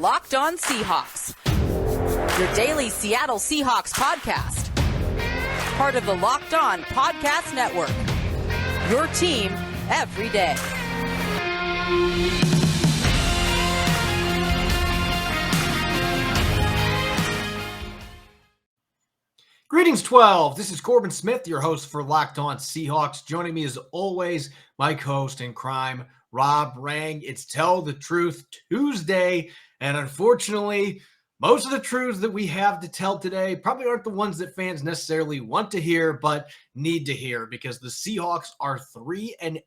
Locked On Seahawks, your daily Seattle Seahawks podcast. Part of the Locked On Podcast Network, your team every day. Greetings, 12. This is Corbin Smith, your host for Locked On Seahawks. Joining me as always, my co-host in crime, Rob Rang. It's Tell the Truth Tuesday, and unfortunately, most of the truths that we have to tell today probably aren't the ones that fans necessarily want to hear, but need to hear, because the Seahawks are 3-8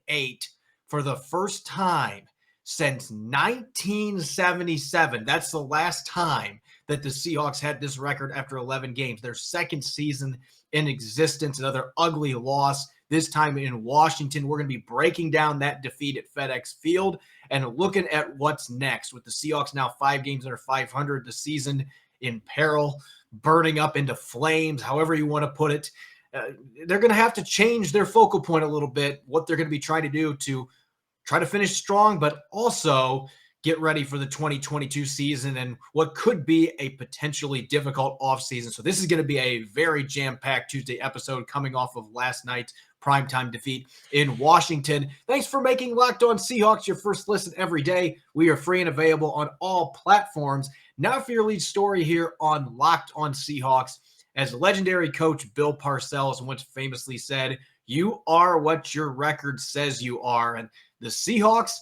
for the first time since 1977. That's the last time that the Seahawks had this record after 11 games. Their second season in existence, another ugly loss, this time in Washington. We're going to be breaking down that defeat at FedEx Field and looking at what's next with the Seahawks now 5 games under 500, the season in peril, burning up into flames, however you want to put it. They're going to have to change their focal point a little bit, what they're going to be trying to do to try to finish strong, but also get ready for the 2022 season and what could be a potentially difficult offseason. So this is going to be a very jam-packed Tuesday episode coming off of last night's primetime defeat in Washington. Thanks for making Locked On Seahawks your first listen every day. We are free and available on all platforms. Now for your lead story here on Locked On Seahawks. As legendary coach Bill Parcells once famously said, "You are what your record says you are." And the Seahawks,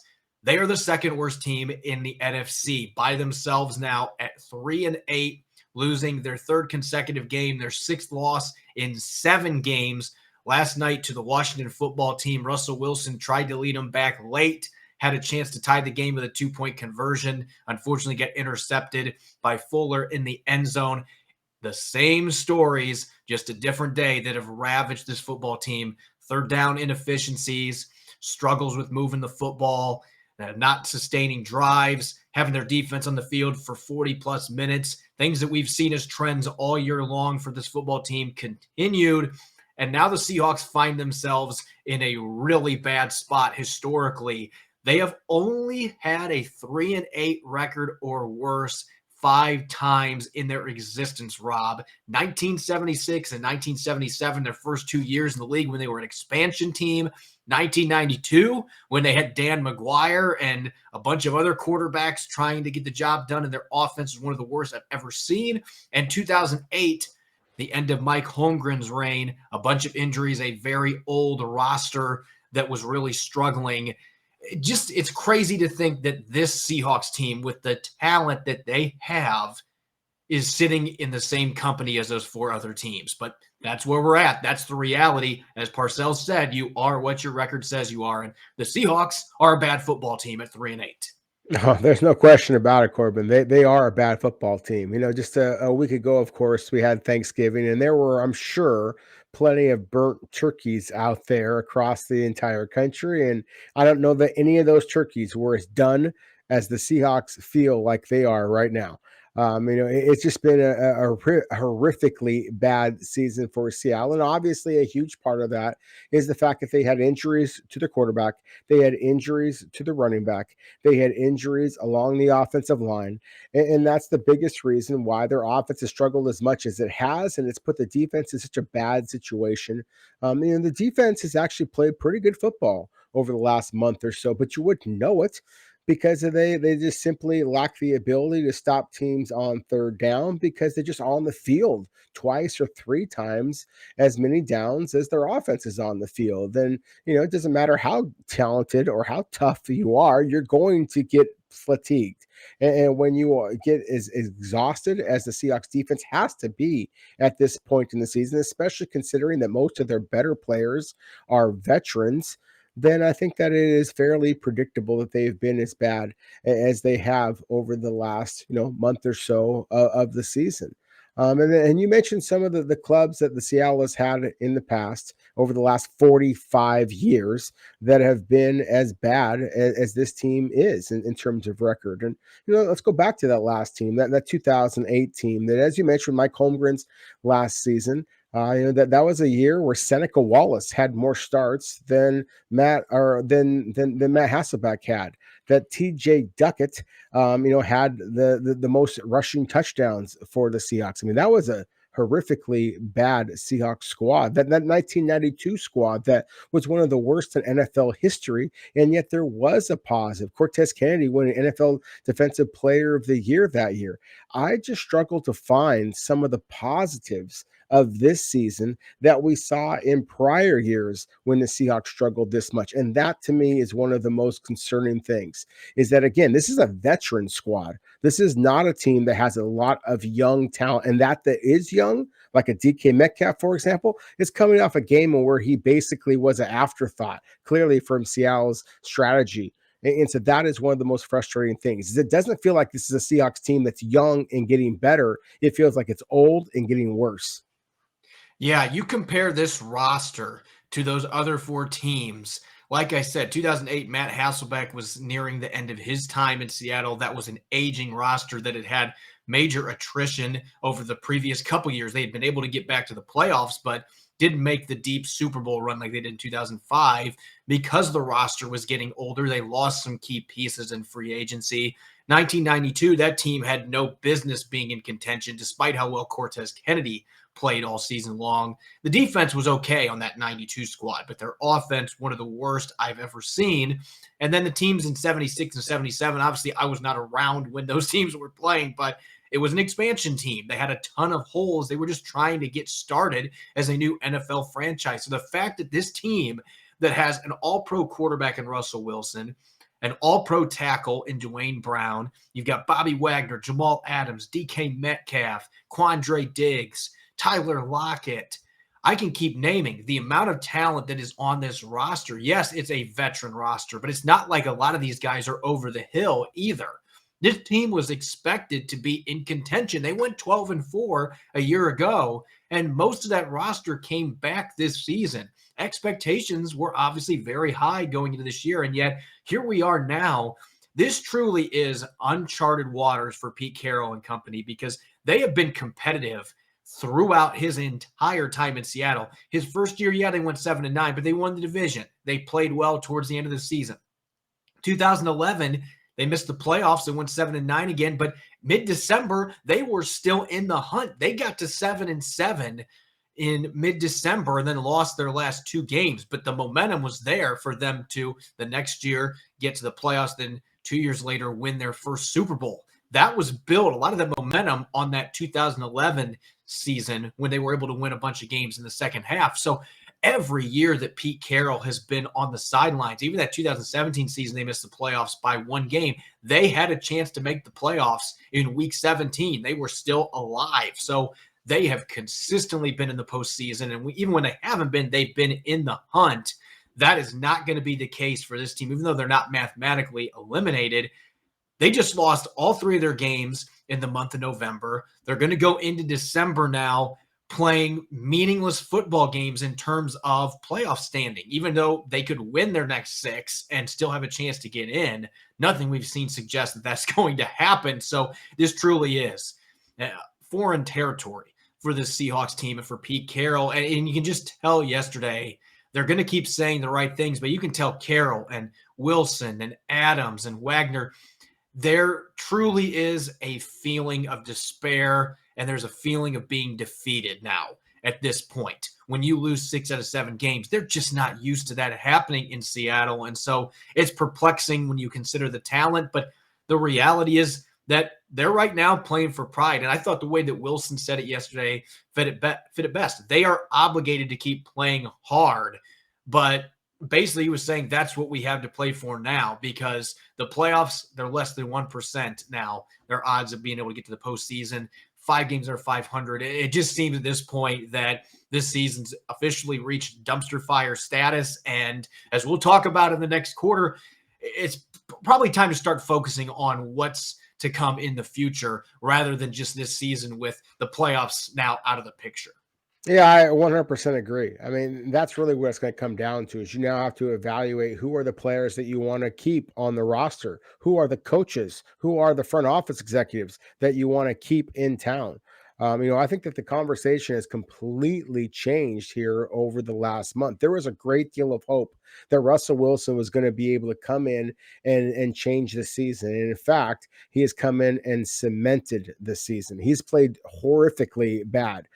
they are the second worst team in the NFC by themselves now at 3-8, losing their third consecutive game, their sixth loss in 7 games. Last night to the Washington football team, Russell Wilson tried to lead them back late, had a chance to tie the game with a 2-point conversion, unfortunately got intercepted by Fuller in the end zone. The same stories, just a different day, that have ravaged this football team. Third down inefficiencies, struggles with moving the football, not sustaining drives, having their defense on the field for 40-plus minutes. Things that we've seen as trends all year long for this football team continued. And now the Seahawks find themselves in a really bad spot historically. They have only had a 3-8 record or worse 5 times in their existence, Rob. 1976 and 1977, their first 2 years in the league when they were an expansion team. 1992, when they had Dan McGuire and a bunch of other quarterbacks trying to get the job done, and their offense was one of the worst I've ever seen. And 2008, the end of Mike Holmgren's reign, a bunch of injuries, a very old roster that was really struggling. It's crazy to think that this Seahawks team, with the talent that they have, is sitting in the same company as those 4 other teams. But that's where we're at. That's the reality. As Parcells said, you are what your record says you are. And the Seahawks are a bad football team at 3-8. No, there's no question about it, Corbin. They are a bad football team. You know, just a week ago, of course, we had Thanksgiving, and there were, I'm sure, plenty of burnt turkeys out there across the entire country. And I don't know that any of those turkeys were as done as the Seahawks feel like they are right now. It's just been a horrifically bad season for Seattle. And obviously a huge part of that is the fact that they had injuries to the quarterback. They had injuries to the running back. They had injuries along the offensive line. And that's the biggest reason why their offense has struggled as much as it has. And it's put the defense in such a bad situation. The defense has actually played pretty good football over the last month or so, but you wouldn't know it, because they just simply lack the ability to stop teams on third down, because they're just on the field twice or 3 times as many downs as their offense is on the field. And, it doesn't matter how talented or how tough you are, you're going to get fatigued. And when you get as exhausted as the Seahawks defense has to be at this point in the season, especially considering that most of their better players are veterans, then I think that it is fairly predictable that they've been as bad as they have over the last, month or so of the season. And you mentioned some of the clubs that the Seattle has had in the past over the last 45 years that have been as bad as this team is in terms of record. And, let's go back to that last team, that 2008 team that, as you mentioned, Mike Holmgren's last season. That was a year where Seneca Wallace had more starts than Matt Hasselbeck had. That T.J. Duckett, had the most rushing touchdowns for the Seahawks. I mean, that was a horrifically bad Seahawks squad. That 1992 squad that was one of the worst in NFL history, and yet there was a positive. Cortez Kennedy winning NFL Defensive Player of the Year that year. I just struggle to find some of the positives of this season that we saw in prior years when the Seahawks struggled this much. And that to me is one of the most concerning things is that, again, this is a veteran squad. This is not a team that has a lot of young talent, and that is young, like a DK Metcalf, for example, is coming off a game where he basically was an afterthought, clearly from Seattle's strategy. And so that is one of the most frustrating things. It doesn't feel like this is a Seahawks team that's young and getting better. It feels like it's old and getting worse. Yeah, you compare this roster to those other four teams. Like I said, 2008, Matt Hasselbeck was nearing the end of his time in Seattle. That was an aging roster that had major attrition over the previous couple years. They had been able to get back to the playoffs, but didn't make the deep Super Bowl run like they did in 2005 because the roster was getting older. They lost some key pieces in free agency. 1992, that team had no business being in contention, despite how well Cortez Kennedy played all season long. The defense was okay on that 92 squad, but their offense, one of the worst I've ever seen. And then the teams in 76 and 77, obviously I was not around when those teams were playing, but it was an expansion team. They had a ton of holes. They were just trying to get started as a new NFL franchise. So the fact that this team that has an all-pro quarterback in Russell Wilson, an all-pro tackle in Dwayne Brown, you've got Bobby Wagner, Jamal Adams, DK Metcalf, Quandre Diggs, Tyler Lockett. I can keep naming the amount of talent that is on this roster. Yes, it's a veteran roster, but it's not like a lot of these guys are over the hill either. This team was expected to be in contention. They went 12-4 a year ago, and most of that roster came back this season. Expectations were obviously very high going into this year, and yet here we are now. This truly is uncharted waters for Pete Carroll and company because they have been competitive throughout his entire time in Seattle. His first year, yeah, they went 7-9, but they won the division. They played well towards the end of the season. 2011, they missed the playoffs and went 7-9 again, but mid-December, they were still in the hunt. They got to 7-7 in mid-December and then lost their last two games, but the momentum was there for them to the next year get to the playoffs, then 2 years later win their first Super Bowl. That was built, a lot of the momentum on that 2011 season when they were able to win a bunch of games in the second half. So every year that Pete Carroll has been on the sidelines, even that 2017 season, they missed the playoffs by one game. They had a chance to make the playoffs in week 17. They were still alive. So they have consistently been in the postseason. And even when they haven't been, they've been in the hunt. That is not going to be the case for this team, even though they're not mathematically eliminated. They just lost all three of their games in the month of November. They're going to go into December now playing meaningless football games in terms of playoff standing, even though they could win their next six and still have a chance to get in. Nothing we've seen suggests that that's going to happen. So this truly is foreign territory for the Seahawks team and for Pete Carroll. And you can just tell yesterday they're going to keep saying the right things, but you can tell Carroll and Wilson and Adams and Wagner, there truly is a feeling of despair, and there's a feeling of being defeated now at this point. When you lose 6 out of 7 games, they're just not used to that happening in Seattle. And so it's perplexing when you consider the talent, but the reality is that they're right now playing for pride. And I thought the way that Wilson said it yesterday fit it best. They are obligated to keep playing hard, but basically he was saying that's what we have to play for now because the playoffs, they're less than 1% now. Their odds of being able to get to the postseason, 5 games are 500. It just seems at this point that this season's officially reached dumpster fire status. And as we'll talk about in the next quarter, it's probably time to start focusing on what's to come in the future rather than just this season with the playoffs now out of the picture. Yeah, I 100% agree. I mean, that's really what it's going to come down to is you now have to evaluate who are the players that you want to keep on the roster, who are the coaches, who are the front office executives that you want to keep in town. I think that the conversation has completely changed here over the last month. There was a great deal of hope that Russell Wilson was going to be able to come in and change the season. And in fact, he has come in and cemented the season. He's played horrifically bad.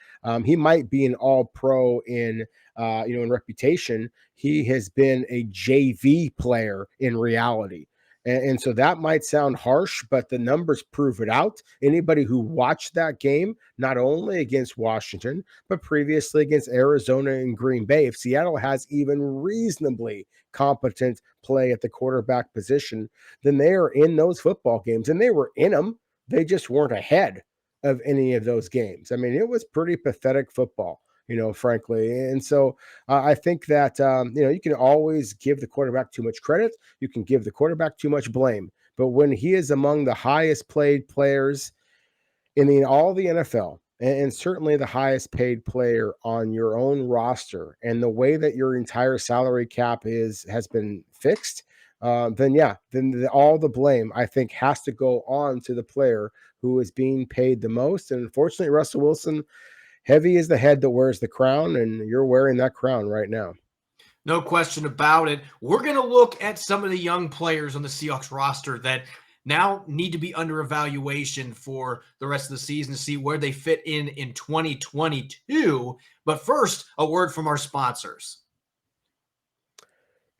He might be an all-pro in reputation. He has been a JV player in reality. And so that might sound harsh, but the numbers prove it out. Anybody who watched that game, not only against Washington, but previously against Arizona and Green Bay, if Seattle has even reasonably competent play at the quarterback position, then they are in those football games. And they were in them. They just weren't ahead of any of those games. I mean, it was pretty pathetic football, frankly. And so I think that, you can always give the quarterback too much credit. You can give the quarterback too much blame. But when he is among the highest played players in all the NFL, and certainly the highest paid player on your own roster, and the way that your entire salary cap has been fixed, then all the blame, I think, has to go on to the player who is being paid the most. And unfortunately, Russell Wilson, heavy is the head that wears the crown, and you're wearing that crown right now. No question about it. We're going to look at some of the young players on the Seahawks roster that now need to be under evaluation for the rest of the season to see where they fit in 2022. But first, a word from our sponsors.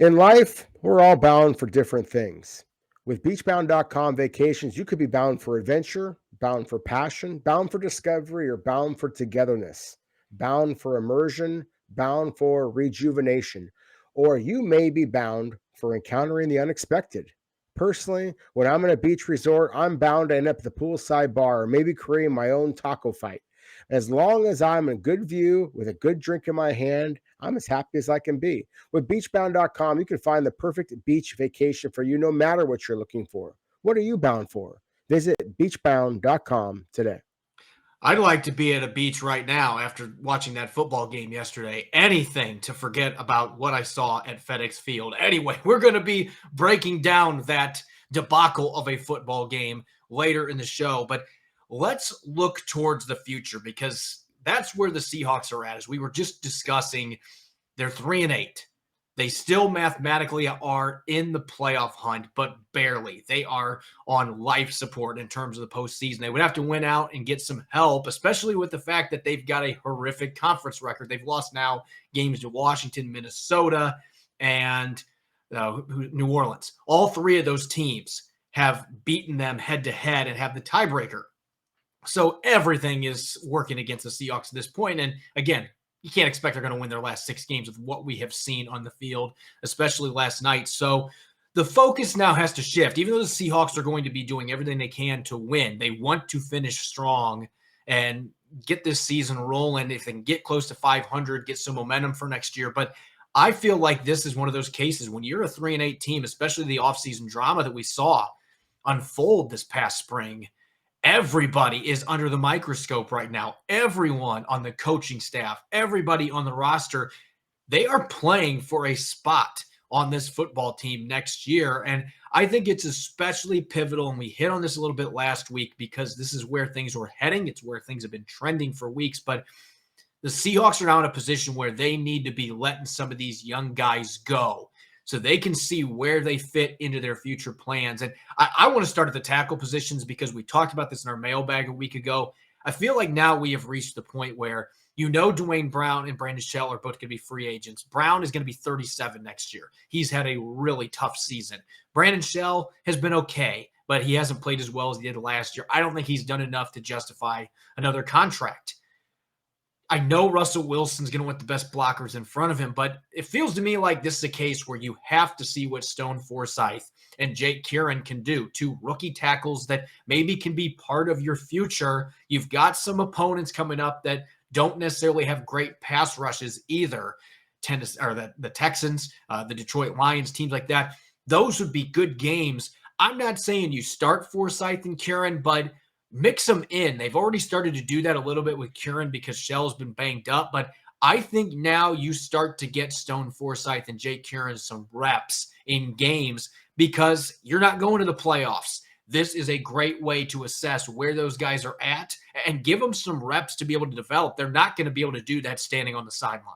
In life, we're all bound for different things. With beachbound.com vacations, you could be bound for adventure, bound for passion, bound for discovery, or bound for togetherness, bound for immersion, bound for rejuvenation, or you may be bound for encountering the unexpected. Personally, when I'm in a beach resort, I'm bound to end up at the poolside bar or maybe creating my own taco fight. As long as I'm in good view with a good drink in my hand, I'm as happy as I can be. With beachbound.com, you can find the perfect beach vacation for you no matter what you're looking for. What are you bound for? Visit beachbound.com today. I'd like to be at a beach right now after watching that football game yesterday. Anything to forget about what I saw at FedEx Field. Anyway, we're going to be breaking down that debacle of a football game later in the show. But let's look towards the future, because that's where the Seahawks are at. As we were just discussing, they're 3-8. They still mathematically are in the playoff hunt, but barely. They are on life support in terms of the postseason. They would have to win out and get some help, especially with the fact that they've got a horrific conference record. They've lost now games to Washington, Minnesota, and New Orleans. All three of those teams have beaten them head-to-head and have the tiebreaker. So everything is working against the Seahawks at this point. And again, you can't expect they're going to win their last 6 games with what we have seen on the field, especially last night. So the focus now has to shift. Even though the Seahawks are going to be doing everything they can to win, they want to finish strong and get this season rolling. If they can get close to 500, get some momentum for next year. But I feel like this is one of those cases when you're a 3-8 team, especially the offseason drama that we saw unfold this past spring. Everybody is under the microscope right now. Everyone on the coaching staff, everybody on the roster, they are playing for a spot on this football team next year. And I think it's especially pivotal, and we hit on this a little bit last week because this is where things were heading. It's where things have been trending for weeks. But the Seahawks are now in a position where they need to be letting some of these young guys go, so they can see where they fit into their future plans. And I want to start at the tackle positions because we talked about this in our mailbag a week ago. I feel like now we have reached the point where Dwayne Brown and Brandon Shell are both going to be free agents. Brown is going to be 37 next year. He's had a really tough season. Brandon Shell has been okay, but he hasn't played as well as he did last year. I don't think he's done enough to justify another contract. I know Russell Wilson's going to want the best blockers in front of him, but it feels to me like this is a case where you have to see what Stone Forsythe and Jake Kieran can do, 2 rookie tackles that maybe can be part of your future. You've got some opponents coming up that don't necessarily have great pass rushes either. The Texans, the Detroit Lions, teams like that. Those would be good games. I'm not saying you start Forsythe and Kieran, but mix them in. They've already started to do that a little bit with Kieran because Shell's been banged up. But I think now you start to get Stone Forsythe and Jake Kieran some reps in games because you're not going to the playoffs. this is a great way to assess where those guys are at and give them some reps to be able to develop. They're not going to be able to do that standing on the sideline.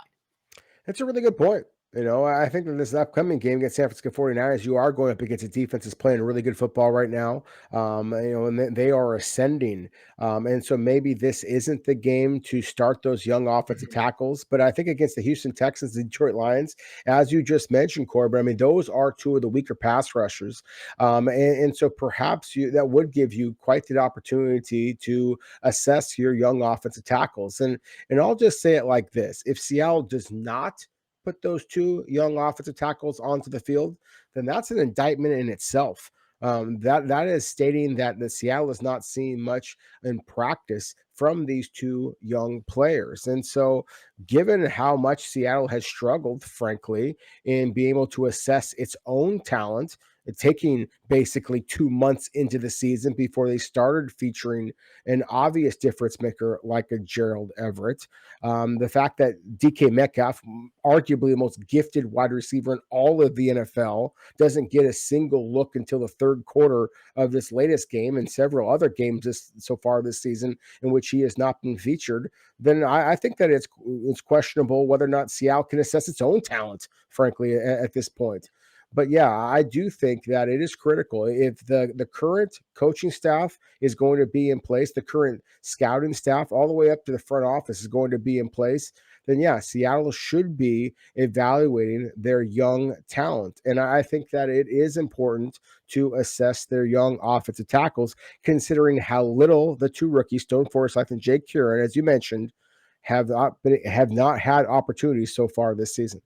That's a really good point. I think that this upcoming game against San Francisco 49ers, you are going up against a defense that's playing really good football right now. And they are ascending. And so maybe this isn't the game to start those young offensive tackles. But I think against the Houston Texans, the Detroit Lions, as you just mentioned, Corbin, I mean, those are two of the weaker pass rushers. And so perhaps that would give you quite the opportunity to assess your young offensive tackles. And I'll just say it like this. If Seattle does not put those two young offensive tackles onto the field, then that's an indictment in itself. That is stating that the Seattle is not seeing much in practice from these two young players. And so, given how much Seattle has struggled, frankly, in being able to assess its own talent, taking basically 2 months into the season before they started featuring an obvious difference maker like a Gerald Everett. The fact that DK Metcalf, arguably the most gifted wide receiver in all of the NFL, doesn't get a single look until the third quarter of this latest game and several other games so far this season in which he has not been featured, then I think that it's questionable whether or not Seattle can assess its own talent, frankly, at this point. But yeah, I do think that it is critical. If the current coaching staff is going to be in place, the current scouting staff, all the way up to the front office is going to be in place, then yeah, Seattle should be evaluating their young talent. And I think that it is important to assess their young offensive tackles, considering how little the two rookies, Stone Forsythe and Jake Curran, as you mentioned, have not had opportunities so far this season.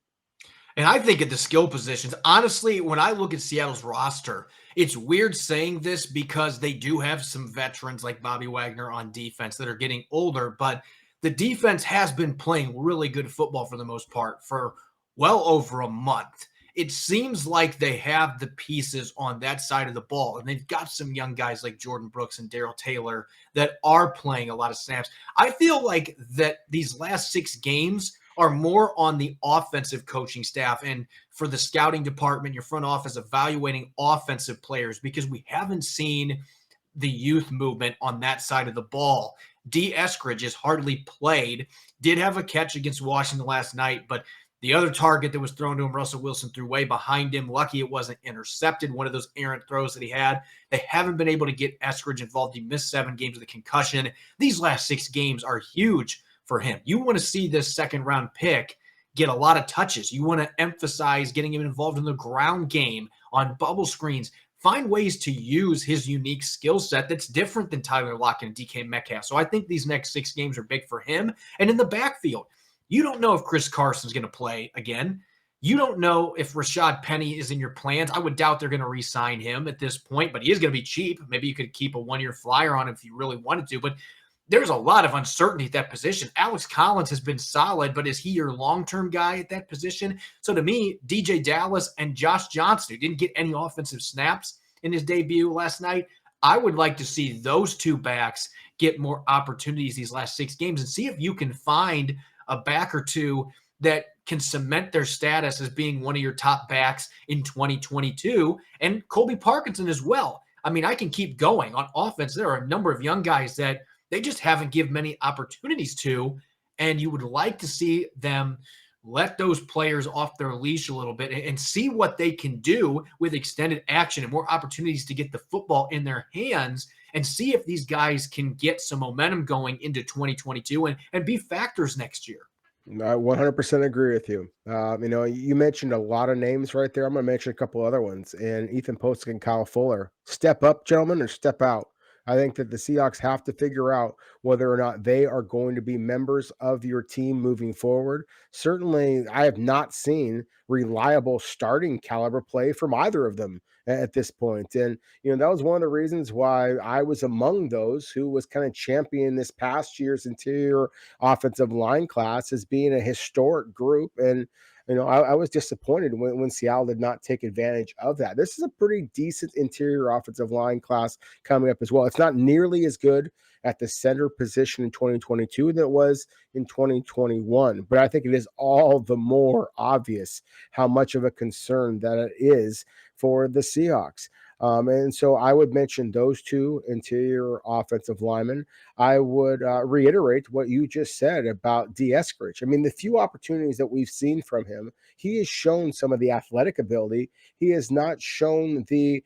And I think at the skill positions, honestly, when I look at Seattle's roster, it's weird saying this because they do have some veterans like Bobby Wagner on defense that are getting older, but the defense has been playing really good football for the most part for well over a month. It seems like they have the pieces on that side of the ball, and they've got some young guys like Jordan Brooks and Darrell Taylor that are playing a lot of snaps. I feel like that these last 6 games are more on the offensive coaching staff and for the scouting department, your front office evaluating offensive players, because we haven't seen the youth movement on that side of the ball. D. Eskridge has hardly played, did have a catch against Washington last night, but the other target that was thrown to him, Russell Wilson, threw way behind him. Lucky it wasn't intercepted, one of those errant throws that he had. They haven't been able to get Eskridge involved. He missed 7 games with a concussion. These last 6 games are huge for him. You want to see this second-round pick get a lot of touches. You want to emphasize getting him involved in the ground game, on bubble screens. Find ways to use his unique skill set that's different than Tyler Lockett and DK Metcalf. So I think these next 6 games are big for him. And in the backfield, you don't know if Chris Carson's going to play again. You don't know if Rashad Penny is in your plans. I would doubt they're going to re-sign him at this point, but he is going to be cheap. Maybe you could keep a 1-year flyer on him if you really wanted to, but there's a lot of uncertainty at that position. Alex Collins has been solid, but is he your long-term guy at that position? So to me, DJ Dallas and Josh Johnson, who didn't get any offensive snaps in his debut last night, I would like to see those 2 backs get more opportunities these last 6 games and see if you can find a back or 2 that can cement their status as being one of your top backs in 2022, and Colby Parkinson as well. I mean, I can keep going. On offense, there are a number of young guys that they just haven't given many opportunities to, and you would like to see them let those players off their leash a little bit and see what they can do with extended action and more opportunities to get the football in their hands, and see if these guys can get some momentum going into 2022 and be factors next year. I 100% agree with you. You mentioned a lot of names right there. I'm going to mention a couple other ones. And Ethan Postic and Kyle Fuller. Step up, gentlemen, or step out? I think that the Seahawks have to figure out whether or not they are going to be members of your team moving forward. Certainly, I have not seen reliable starting caliber play from either of them at this point. And, that was one of the reasons why I was among those who was kind of championing this past year's interior offensive line class as being a historic group. And, I was disappointed when Seattle did not take advantage of that. This is a pretty decent interior offensive line class coming up as well. It's not nearly as good at the center position in 2022 than it was in 2021, but I think it is all the more obvious how much of a concern that it is for the Seahawks. And so I would mention those two interior offensive linemen. I would reiterate what you just said about D. Eskridge. I mean, the few opportunities that we've seen from him, he has shown some of the athletic ability. He has not shown the,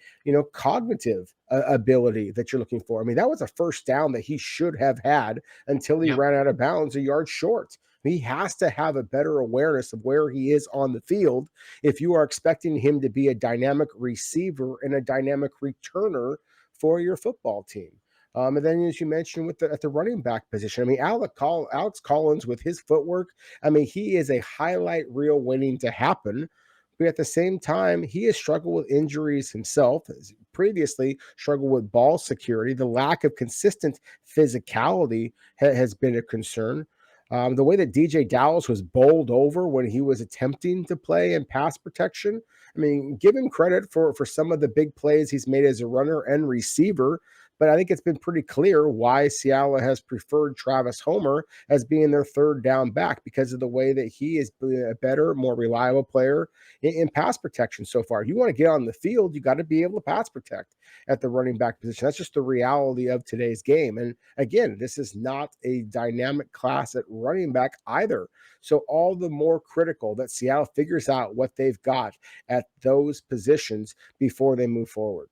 cognitive ability that you're looking for. I mean, that was a first down that he should have had until he Yep. ran out of bounds a yard short. He has to have a better awareness of where he is on the field if you are expecting him to be a dynamic receiver and a dynamic returner for your football team. And then, as you mentioned, at the running back position, I mean, Alex Collins with his footwork, I mean, he is a highlight reel waiting to happen. But at the same time, he has struggled with injuries himself. Previously, struggled with ball security. The lack of consistent physicality has been a concern. The way that DJ Dallas was bowled over when he was attempting to play in pass protection, I mean, give him credit for some of the big plays he's made as a runner and receiver, but I think it's been pretty clear why Seattle has preferred Travis Homer as being their third down back because of the way that he is a better, more reliable player in pass protection so far. You want to get on the field, you got to be able to pass protect at the running back position. That's just the reality of today's game. And again, this is not a dynamic class at running back either. So all the more critical that Seattle figures out what they've got at those positions before they move forward.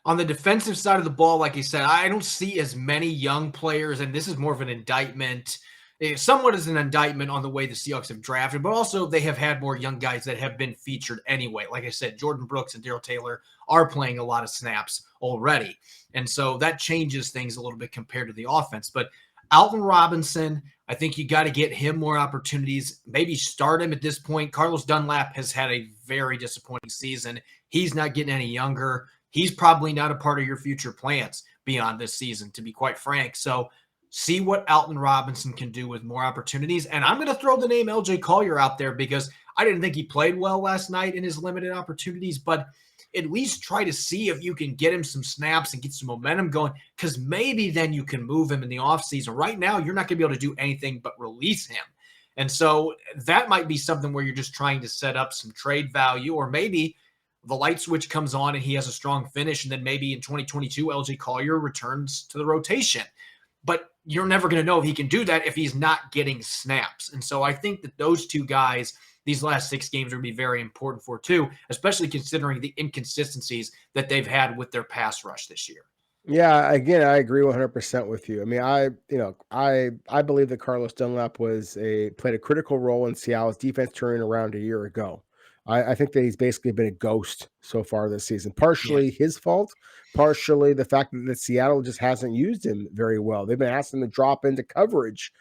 On the defensive side of the ball, like you said, I don't see as many young players, and this is more of an indictment, somewhat as an indictment on the way the Seahawks have drafted, but also they have had more young guys that have been featured anyway. Like I said, Jordan Brooks and Darrell Taylor are playing a lot of snaps already, and so that changes things a little bit compared to the offense. But Alton Robinson, I think you got to get him more opportunities, maybe start him at this point. Carlos Dunlap has had a very disappointing season. He's not getting any younger. He's probably not a part of your future plans beyond this season, to be quite frank. So see what Alton Robinson can do with more opportunities. And I'm going to throw the name LJ Collier out there because I didn't think he played well last night in his limited opportunities, but at least try to see if you can get him some snaps and get some momentum going, because maybe then you can move him in the offseason. Right now, you're not going to be able to do anything but release him. And so that might be something where you're just trying to set up some trade value, or maybe the light switch comes on and he has a strong finish, and then maybe in 2022, LJ Collier returns to the rotation. But you're never going to know if he can do that if he's not getting snaps. And so I think that those two guys, these last 6 games, are going to be very important for too, especially considering the inconsistencies that they've had with their pass rush this year. Yeah, again, I agree 100% with you. I mean, I believe that Carlos Dunlap played a critical role in Seattle's defense turning around a year ago. I think that he's basically been a ghost so far this season. Partially his fault, partially the fact that Seattle just hasn't used him very well. They've been asking him to drop into coverage,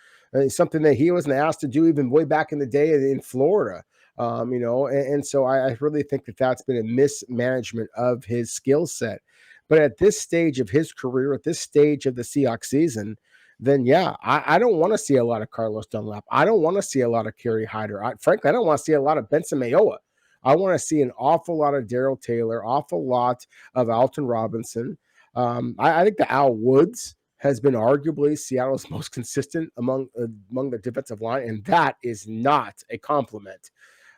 something that he wasn't asked to do even way back in the day in Florida. And so I really think that that's been a mismanagement of his skill set. But at this stage of his career, at this stage of the Seahawks season, then yeah, I don't want to see a lot of Carlos Dunlap. I don't want to see a lot of Kerry Hyder. Frankly, I don't want to see a lot of Benson Mayowa. I want to see an awful lot of Darrell Taylor, awful lot of Alton Robinson. I think the Al Woods has been arguably Seattle's most consistent among the defensive line, and that is not a compliment.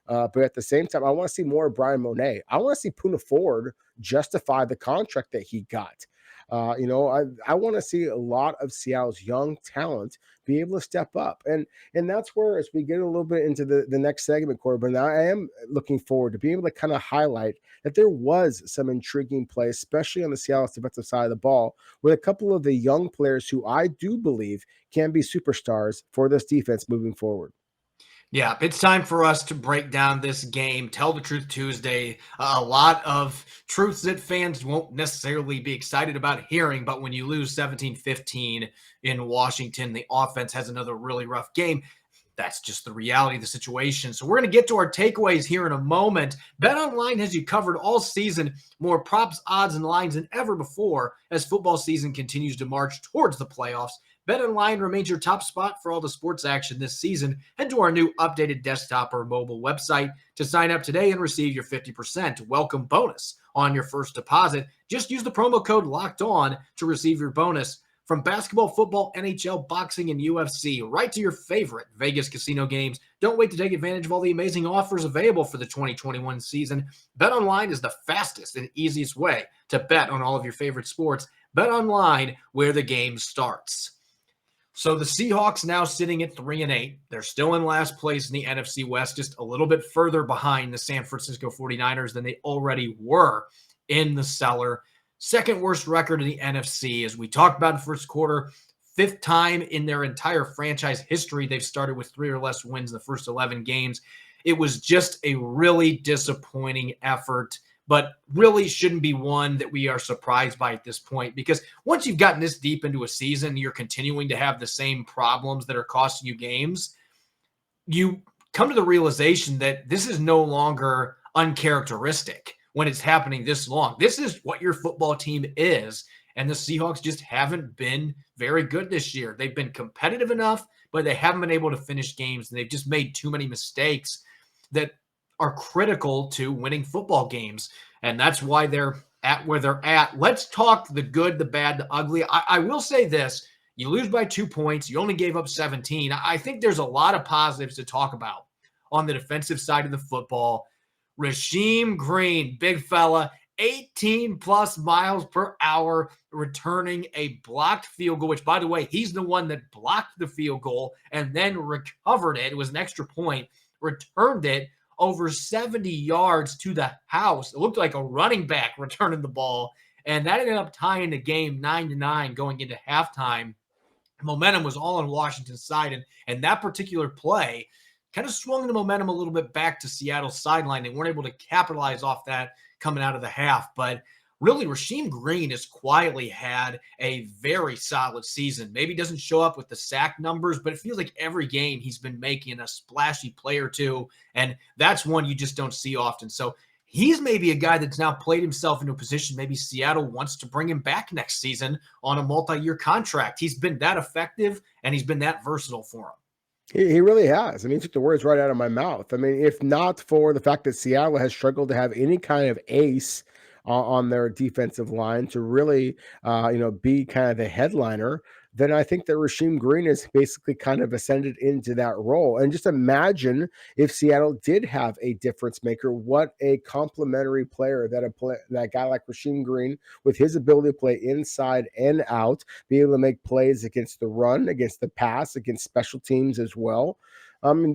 But at the same time, I want to see more of Brian Monet. I want to see Poona Ford justify the contract that he got. I want to see a lot of Seattle's young talent be able to step up. And that's where, as we get a little bit into the next segment, Corbin, I am looking forward to being able to kind of highlight that there was some intriguing play, especially on the Seattle defensive side of the ball, with a couple of the young players who I do believe can be superstars for this defense moving forward. Yeah, it's time for us to break down this game. Tell the Truth Tuesday. A lot of truths that fans won't necessarily be excited about hearing, but when you lose 17-15 in Washington, the offense has another really rough game. That's just the reality of the situation. So we're going to get to our takeaways here in a moment. BetOnline has you covered all season. More props, odds, and lines than ever before as football season continues to march towards the playoffs. BetOnline remains your top spot for all the sports action this season. Head to our new updated desktop or mobile website to sign up today and receive your 50% welcome bonus on your first deposit. Just use the promo code LOCKEDON to receive your bonus. From basketball, football, NHL, boxing, and UFC, right to your favorite Vegas casino games. Don't wait to take advantage of all the amazing offers available for the 2021 season. BetOnline is the fastest and easiest way to bet on all of your favorite sports. BetOnline, where the game starts. So the Seahawks now sitting at 3-8. They're still in last place in the NFC West, just a little bit further behind the San Francisco 49ers than they already were in the cellar. Second worst record in the NFC, as we talked about in the first quarter. Fifth time in their entire franchise history they've started with 3 or less wins in the first 11 games. It was just a really disappointing effort, but really shouldn't be one that we are surprised by at this point, because once you've gotten this deep into a season, you're continuing to have the same problems that are costing you games. You come to the realization that this is no longer uncharacteristic when it's happening this long. This is what your football team is, and the Seahawks just haven't been very good this year. They've been competitive enough, but they haven't been able to finish games, and they've just made too many mistakes that are critical to winning football games, and that's why they're at where they're at. Let's talk the good, the bad, the ugly. I will say this. You lose by 2 points. You only gave up 17. I think there's a lot of positives to talk about on the defensive side of the football. Rasheem Green, big fella, 18 plus miles per hour, returning a blocked field goal, which, by the way, he's the one that blocked the field goal and then recovered it. It was an extra point, returned it over 70 yards to the house. It looked like a running back returning the ball, and that ended up tying the game 9-9 going into halftime. Momentum was all on Washington's side, and that particular play kind of swung the momentum a little bit back to Seattle's sideline. They weren't able to capitalize off that coming out of the half, but really Rasheem Green has quietly had a very solid season. Maybe doesn't show up with the sack numbers, but it feels like every game he's been making a splashy play or two, and that's one you just don't see often. So he's maybe a guy that's now played himself into a position maybe Seattle wants to bring him back next season on a multi-year contract. He's been that effective, and he's been that versatile for him. He really has. I mean, he took the words right out of my mouth. I mean, if not for the fact that Seattle has struggled to have any kind of ace on their defensive line to really, be kind of the headliner, then I think that Rasheem Green has basically kind of ascended into that role. And just imagine if Seattle did have a difference maker, what a complementary player that guy like Rasheem Green, with his ability to play inside and out, be able to make plays against the run, against the pass, against special teams as well.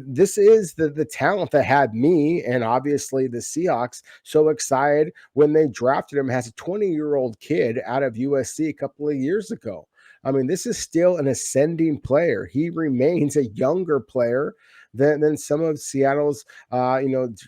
This is the talent that had me and obviously the Seahawks so excited when they drafted him as a 20-year-old kid out of USC a couple of years ago. I mean, this is still an ascending player. He remains a younger player than some of Seattle's,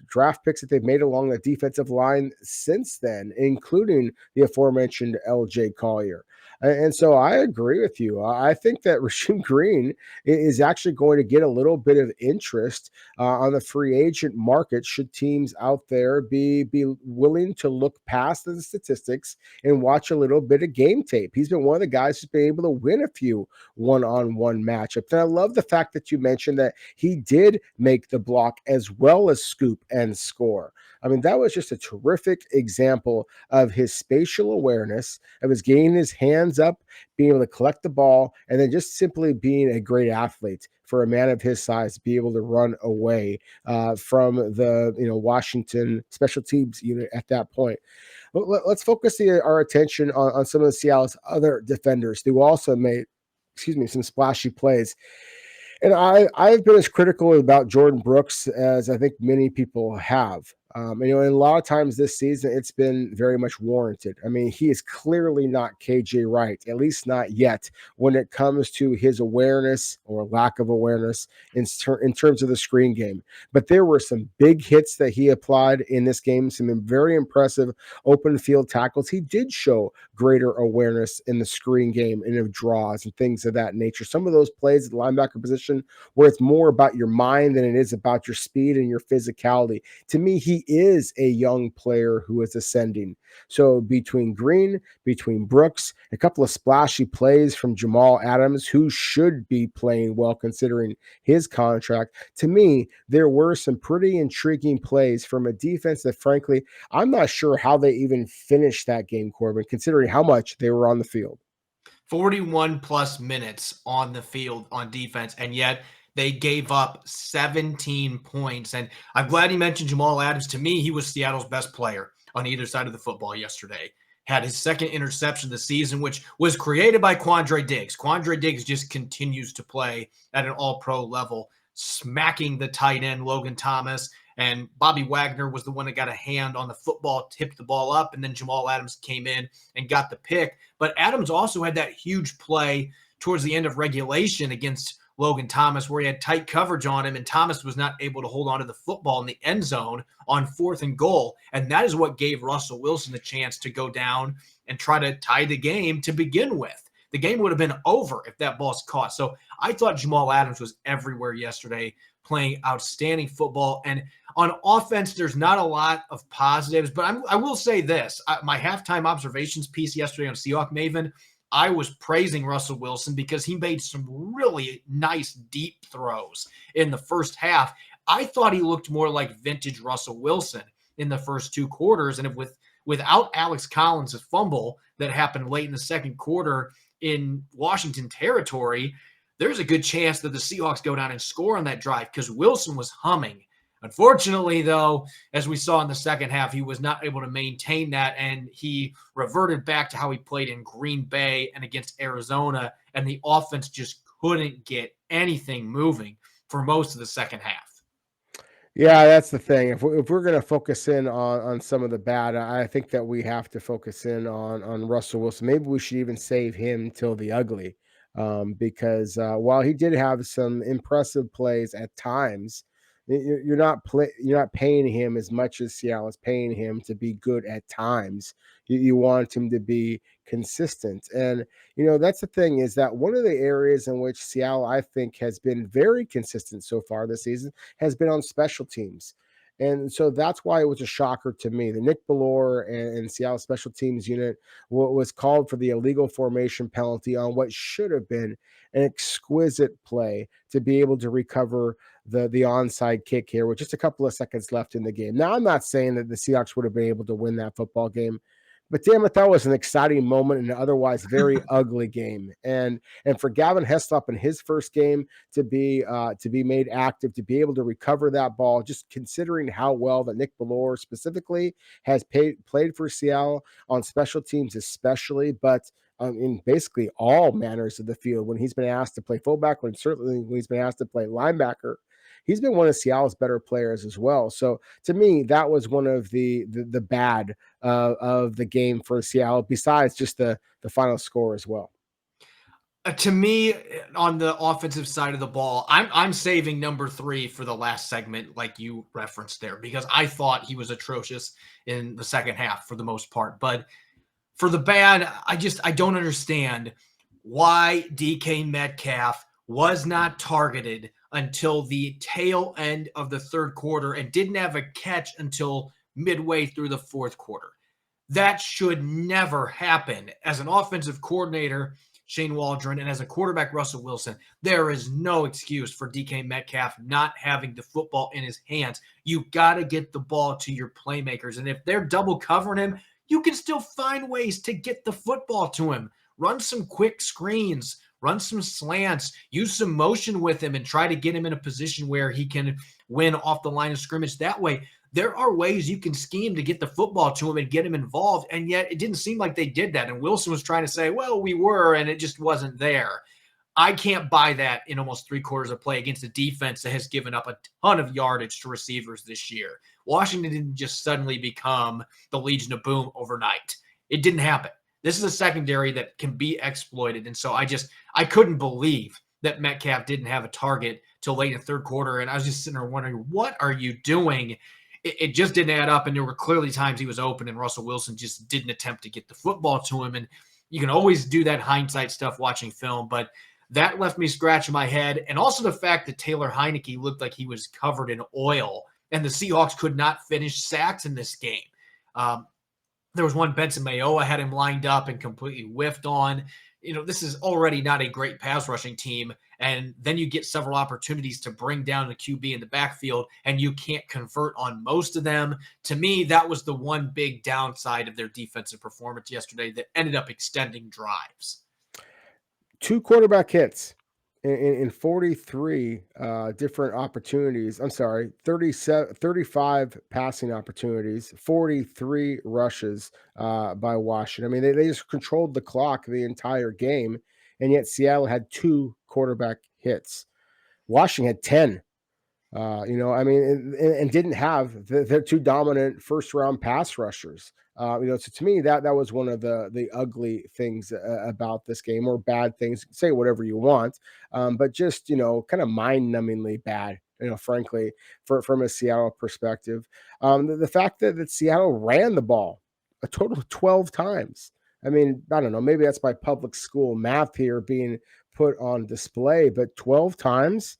draft picks that they've made along the defensive line since then, including the aforementioned LJ Collier. And so I agree with you. I think that Rasheem Green is actually going to get a little bit of interest on the free agent market should teams out there be willing to look past the statistics and watch a little bit of game tape. He's been one of the guys who's been able to win a few one-on-one matchups. And I love the fact that you mentioned that he did make the block as well as scoop and score. I mean, that was just a terrific example of his spatial awareness, of his getting his hands up, being able to collect the ball, and then just simply being a great athlete for a man of his size to be able to run away from the Washington special teams unit at that point. Let's focus our attention on some of Seattle's other defenders who also made, some splashy plays. And I've been as critical about Jordan Brooks as I think many people have. And a lot of times this season, it's been very much warranted. I mean, he is clearly not KJ Wright, at least not yet, when it comes to his awareness or lack of awareness in terms of the screen game. But there were some big hits that he applied in this game, some very impressive open field tackles. He did show greater awareness in the screen game and of draws and things of that nature. Some of those plays at the linebacker position where it's more about your mind than it is about your speed and your physicality. To me, he is a young player who is ascending. So between Green, between Brooks, a couple of splashy plays from Jamal Adams, who should be playing well considering his contract, to me, there were some pretty intriguing plays from a defense that, frankly, I'm not sure how they even finished that game, Corbin, considering how much they were on the field. 41 plus minutes on the field on defense, and yet they gave up 17 points. And I'm glad you mentioned Jamal Adams. To me, he was Seattle's best player on either side of the football yesterday. Had his second interception of the season, which was created by Quandre Diggs. Quandre Diggs just continues to play at an all-pro level, smacking the tight end, Logan Thomas. And Bobby Wagner was the one that got a hand on the football, tipped the ball up, and then Jamal Adams came in and got the pick. But Adams also had that huge play towards the end of regulation against Logan Thomas where he had tight coverage on him, and Thomas was not able to hold on to the football in the end zone on 4th and goal. And that is what gave Russell Wilson the chance to go down and try to tie the game to begin with. The game would have been over if that ball's caught. So I thought Jamal Adams was everywhere yesterday, playing outstanding football. And on offense, there's not a lot of positives, but I will say this. My halftime observations piece yesterday on Seahawks Maven, I was praising Russell Wilson because he made some really nice deep throws in the first half. I thought he looked more like vintage Russell Wilson in the first 2 quarters. And without Alex Collins' fumble that happened late in the second quarter in Washington territory, there's a good chance that the Seahawks go down and score on that drive because Wilson was humming. Unfortunately, though, as we saw in the second half, he was not able to maintain that, and he reverted back to how he played in Green Bay and against Arizona, and the offense just couldn't get anything moving for most of the second half. Yeah, that's the thing. If we're going to focus in on some of the bad, I think that we have to focus in on Russell Wilson. Maybe we should even save him till the ugly, because while he did have some impressive plays at times, you're not paying him as much as Seattle is paying him to be good at times. You want him to be consistent, and that's the thing, is that one of the areas in which Seattle, I think, has been very consistent so far this season has been on special teams. And so that's why it was a shocker to me. The Nick Bellore and Seattle special teams unit was called for the illegal formation penalty on what should have been an exquisite play to be able to recover the onside kick here with just a couple of seconds left in the game. Now, I'm not saying that the Seahawks would have been able to win that football game, but damn it, that was an exciting moment in an otherwise very ugly game. And for Gavin Heslop in his first game to be made active, to be able to recover that ball, just considering how well that Nick Bellore specifically has played for Seattle on special teams especially, but in basically all manners of the field, when he's been asked to play fullback, when he's been asked to play linebacker, he's been one of Seattle's better players as well. So to me, that was one of the bad of the game for Seattle, besides just the final score as well. To me, on the offensive side of the ball, I'm saving number 3 for the last segment, like you referenced there, because I thought he was atrocious in the second half for the most part. But for the bad, I don't understand why DK Metcalf was not targeted until the tail end of the third quarter and didn't have a catch until midway through the fourth quarter. That should never happen. As an offensive coordinator, Shane Waldron, and as a quarterback, Russell Wilson, there is no excuse for DK Metcalf not having the football in his hands. You got to get the ball to your playmakers. And if they're double covering him, you can still find ways to get the football to him. Run some quick screens, run some slants, use some motion with him, and try to get him in a position where he can win off the line of scrimmage that way. There are ways you can scheme to get the football to him and get him involved, and yet it didn't seem like they did that. And Wilson was trying to say, well, we were, and it just wasn't there. I can't buy that in almost 3/4 of play against a defense that has given up a ton of yardage to receivers this year. Washington didn't just suddenly become the Legion of Boom overnight. It didn't happen. This is a secondary that can be exploited. And so I couldn't believe that Metcalf didn't have a target till late in the third quarter. And I was just sitting there wondering, what are you doing? It just didn't add up. And there were clearly times he was open and Russell Wilson just didn't attempt to get the football to him. And you can always do that hindsight stuff watching film, but that left me scratching my head. And also the fact that Taylor Heineke looked like he was covered in oil and the Seahawks could not finish sacks in this game. There was one Benson Mayowa had him lined up and completely whiffed on. This is already not a great pass rushing team. And then you get several opportunities to bring down the QB in the backfield, and you can't convert on most of them. To me, that was the one big downside of their defensive performance yesterday that ended up extending drives. 2 quarterback hits in 43 different opportunities. I'm sorry, 35 passing opportunities, 43 rushes by Washington. I mean, they just controlled the clock the entire game, and yet Seattle had 2 quarterback hits. Washington had 10. I mean, and didn't have their 2 dominant first round pass rushers. So to me, that was one of the ugly things about this game, or bad things. Say whatever you want, but just kind of mind numbingly bad. Frankly, from a Seattle perspective, the fact that Seattle ran the ball a total of 12 times. I mean, I don't know. Maybe that's my public school math here being put on display, but 12 times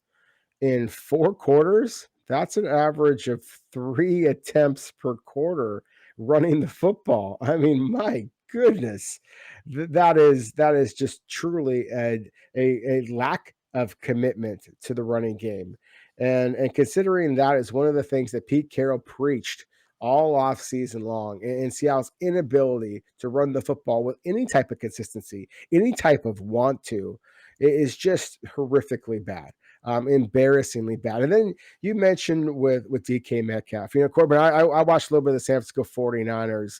in 4 quarters, that's an average of 3 attempts per quarter running the football. I mean, my goodness, that is just truly a lack of commitment to the running game. And considering that is one of the things that Pete Carroll preached all off season long, and Seattle's inability to run the football with any type of consistency, any type of want to, is just horrifically bad. Embarrassingly bad. And then you mentioned with DK Metcalf, Corbin, I watched a little bit of the San Francisco 49ers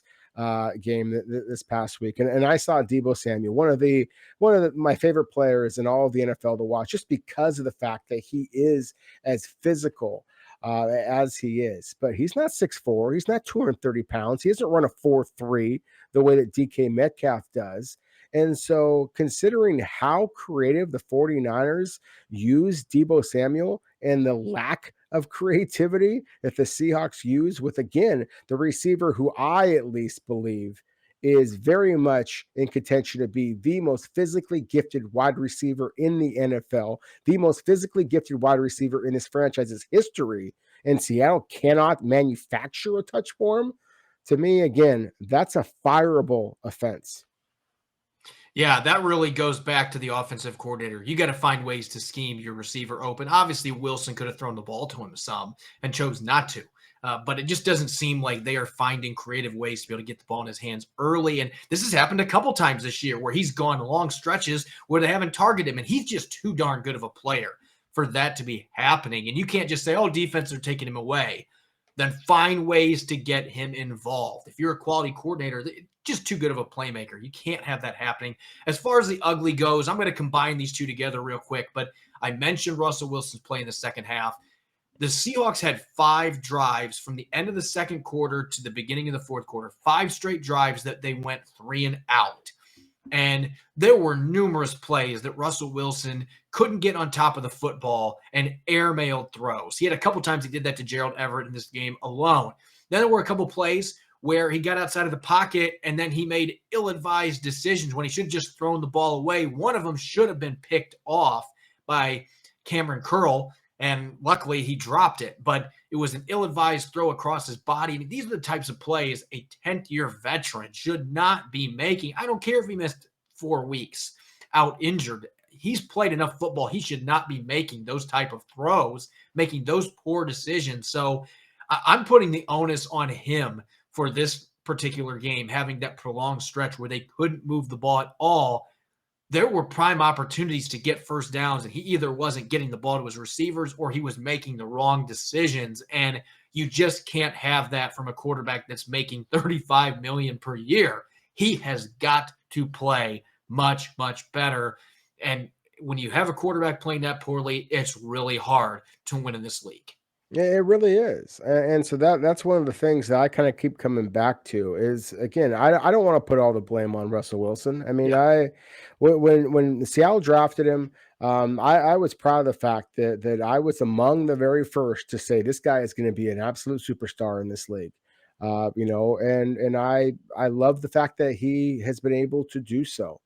game this past week, and I saw Deebo Samuel, one of my favorite players in all of the NFL to watch, just because of the fact that he is as physical as he is. But he's not 6'4", he's not 230 pounds, he doesn't run a 4.3 the way that DK Metcalf does. And so, considering how creative the 49ers use Deebo Samuel and the lack of creativity that the Seahawks use with, again, the receiver who I at least believe is very much in contention to be the most physically gifted wide receiver in the NFL, the most physically gifted wide receiver in this franchise's history, and Seattle cannot manufacture a touch for him, to me, again, that's a fireable offense. Yeah, that really goes back to the offensive coordinator. You got to find ways to scheme your receiver open. Obviously, Wilson could have thrown the ball to him some and chose not to. But it just doesn't seem like they are finding creative ways to be able to get the ball in his hands early. And this has happened a couple times this year where he's gone long stretches where they haven't targeted him. And he's just too darn good of a player for that to be happening. And you can't just say, oh, defense are taking him away. Then find ways to get him involved. If you're a quality coordinator, just too good of a playmaker. You can't have that happening. As far as the ugly goes, I'm going to combine these two together real quick, but I mentioned Russell Wilson's play in the second half. The Seahawks had 5 drives from the end of the second quarter to the beginning of the fourth quarter, 5 straight drives that they went 3 and out. And there were numerous plays that Russell Wilson couldn't get on top of the football and airmailed throws. He had a couple times he did that to Gerald Everett in this game alone. Then there were a couple plays where he got outside of the pocket and then he made ill-advised decisions when he should have just thrown the ball away. One of them should have been picked off by Cameron Curl, and luckily he dropped it. But it was an ill-advised throw across his body. And these are the types of plays a 10th-year veteran should not be making. I don't care if he missed 4 weeks out injured. He's played enough football. He should not be making those type of throws, making those poor decisions. So I'm putting the onus on him for this particular game, having that prolonged stretch where they couldn't move the ball at all. There were prime opportunities to get first downs, and he either wasn't getting the ball to his receivers or he was making the wrong decisions. And you just can't have that from a quarterback that's making $35 million per year. He has got to play much, much better. And when you have a quarterback playing that poorly, it's really hard to win in this league. Yeah, it really is. And so that's one of the things that I kind of keep coming back to is, again, I don't want to put all the blame on Russell Wilson. I mean, Yeah. when Seattle drafted him, I was proud of the fact that I was among the very first to say this guy is going to be an absolute superstar in this league. And I love the fact that he has been able to do so.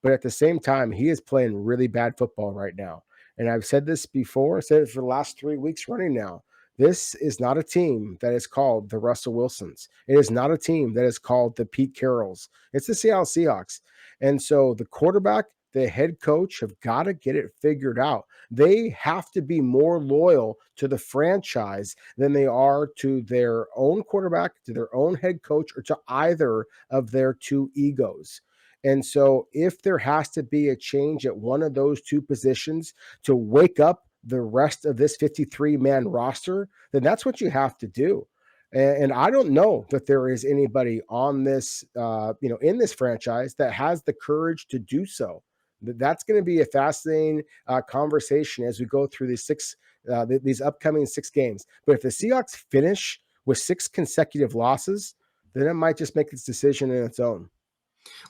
But at the same time, he is playing really bad football right now. And I've said this before, I said it for the last 3 weeks running now. This is not a team that is called the Russell Wilsons. It is not a team that is called the Pete Carrolls. It's the Seattle Seahawks. And so the quarterback, the head coach have got to get it figured out. They have to be more loyal to the franchise than they are to their own quarterback, to their own head coach, or to either of their 2 egos. And so if there has to be a change at one of those two positions to wake up the rest of this 53-man roster, then that's what you have to do. And I don't know that there is anybody on this, in this franchise that has the courage to do so. That's going to be a fascinating conversation as we go through these upcoming 6 games. But if the Seahawks finish with 6 consecutive losses, then it might just make its decision in its own.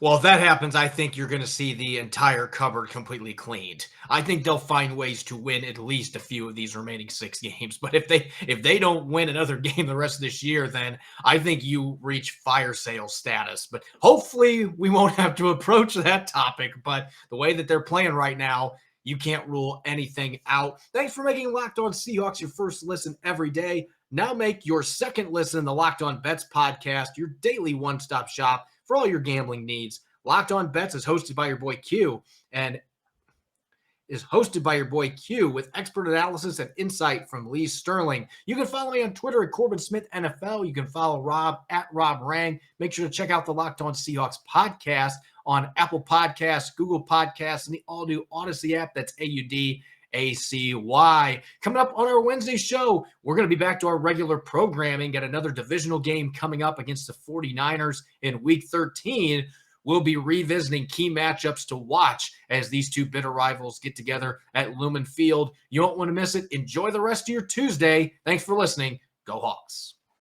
Well, if that happens, I think you're going to see the entire cupboard completely cleaned. I think they'll find ways to win at least a few of these remaining 6 games. But if they don't win another game the rest of this year, then I think you reach fire sale status. But hopefully we won't have to approach that topic. But the way that they're playing right now, you can't rule anything out. Thanks for making Locked On Seahawks your first listen every day. Now make your second listen the Locked On Bets podcast, your daily one-stop shop for all your gambling needs. Locked On Bets is hosted by your boy Q with expert analysis and insight from Lee Sterling. You can follow me on Twitter at Corbin Smith NFL. You can follow Rob at Rob Rang. Make sure to check out the Locked On Seahawks podcast on Apple Podcasts, Google Podcasts, and the all-new Odyssey app. That's AUDACY. Coming up on our Wednesday show, we're going to be back to our regular programming, get another divisional game coming up against the 49ers in Week 13. We'll be revisiting key matchups to watch as these two bitter rivals get together at Lumen Field. You won't want to miss it. Enjoy the rest of your Tuesday. Thanks for listening. Go Hawks.